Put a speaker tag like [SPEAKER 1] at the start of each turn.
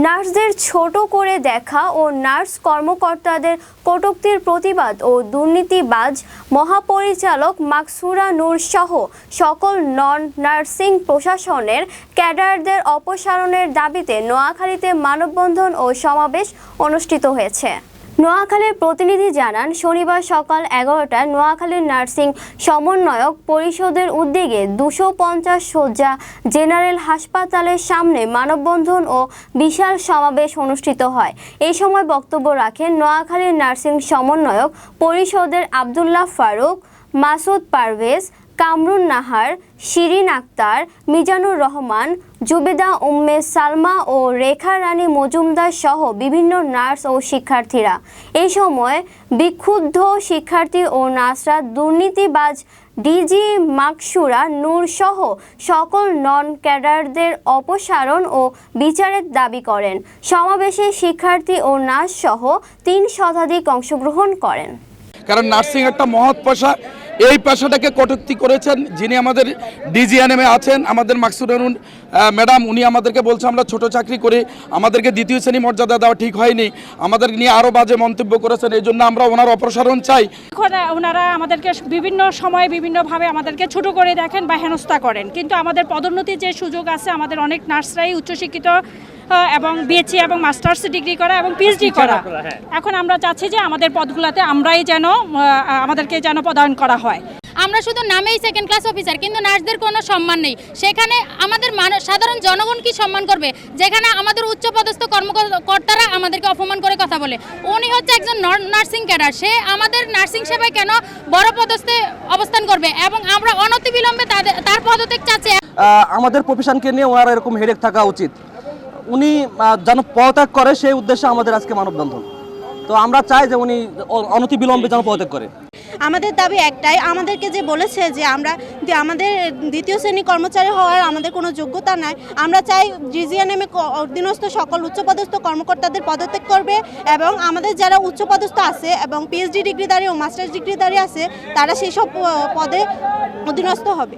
[SPEAKER 1] নার্সদের ছোট করে দেখা ও নার্স কর্মকর্তাদের কটূক্তির প্রতিবাদ ও দুর্নীতিবাজ মহাপরিচালক মাকসুরা নূর সহ সকল নন নার্সিং প্রশাসনের ক্যাডারদের অপসারণের দাবিতে নোয়াখালীতে মানববন্ধন ও সমাবেশ অনুষ্ঠিত হয়েছে। নোয়াখালীর প্রতিনিধি জানান, শনিবার সকাল 11টায় নোয়াখালীর নার্সিং সমন্বয়ক পরিষদের উদ্যোগে 250 শয্যা জেনারেল হাসপাতালের সামনে মানববন্ধন ও বিশাল সমাবেশ অনুষ্ঠিত হয়। এই সময় বক্তব্য রাখেন নোয়াখালীর নার্সিং সমন্বয়ক পরিষদের আব্দুল্লাহ ফারুক, মাসুদ পারভেজ, কামরুন নাহার, শিরিন আক্তার, মিজানুর রহমান, জুবেদা উম্মে সালমা ও রেখা রানী মজুমদার সহ বিভিন্ন নার্স ও শিক্ষার্থীরা। এই সময় বিক্ষুব্ধ শিক্ষার্থী ও নার্সরা দুর্নীতিবাজ ডিজি মাকসুরা নূর সহ সকল নন ক্যাডারদের অপসারণ ও বিচারের দাবি করেন। সমাবেশে শিক্ষার্থী ও নার্স সহ 3 শতাধিক অংশগ্রহণ করেন।
[SPEAKER 2] কারণ নার্সিং একটা মহৎ পেশা, এই পেশাটাকে কটূক্তি করেছেন যিনি আমাদের ডিজিএনএমে আছেন, আমাদের মাকসুরা নূর ম্যাডাম। উনি আমাদেরকে বলছে আমরা ছোট চাকরি করি, আমাদেরকে দ্বিতীয় শ্রেণী মর্যাদা দেওয়া ঠিক হয়নি, আমাদের নিয়ে আরও বাজে মন্তব্য করেছেন। এই জন্য আমরা ওনার অপসারণ চাই।
[SPEAKER 3] ওনারা আমাদেরকে বিভিন্ন সময়ে বিভিন্নভাবে আমাদেরকে ছোট করে দেখেন বা হেনস্থা করেন, কিন্তু আমাদের পদোন্নতির যে সুযোগ আছে, আমাদের অনেক নার্সরাই উচ্চশিক্ষিত এবং বিএসসি এবং মাস্টার্স ডিগ্রি করা এবং পিএইচডি করা। এখন আমরা চাচ্ছি যে আমাদের পদগুলোতে আমাদেরকে যেন পদায়ন করা হয়।
[SPEAKER 4] আমরা শুধু নামেই সেকেন্ড ক্লাস অফিসার, কিন্তু নার্সদের কোনো সম্মান নেই। সেখানে আমাদের সাধারণ জনগণ কি সম্মান করবে, যেখানে আমাদের উচ্চপদস্থ কর্মকর্তারা আমাদেরকে অপমান করে কথা বলে। উনি হচ্ছে একজন নার্সিং ক্যাডার, সে আমাদের নার্সিং সেবায় কেন বড় পদস্থে অবস্থান করবে, এবং আমরা অনতিবিলম্বে তার পদত্যাগ চাচ্ছি।
[SPEAKER 5] আমাদের প্রফেশনকে নিয়ে ওনার এরকম হেডেক থাকা উচিত, উনি যেন পদত্যাগ করে, সেই উদ্দেশ্যে আমাদের আজকে মানববন্ধন। তো আমরা চাই যে উনি অনতিবিলম্বে যেন পদত্যাগ করে।
[SPEAKER 6] আমাদের দাবি একটাই, আমাদেরকে যে বলেছে যে আমাদের দ্বিতীয় শ্রেণী কর্মচারী হওয়ার আমাদের কোনো যোগ্যতা নাই। আমরা চাই ডিজিএনএমে অধীনস্থ সকল উচ্চপদস্থ কর্মকর্তাদের পদত্যাগ করবে, এবং আমাদের যারা উচ্চপদস্থ আছে এবং পিএইচডি ডিগ্রিধারী ও মাস্টার্স ডিগ্রিধারী আছে, তারা সেই সব পদে অধীনস্থ হবে।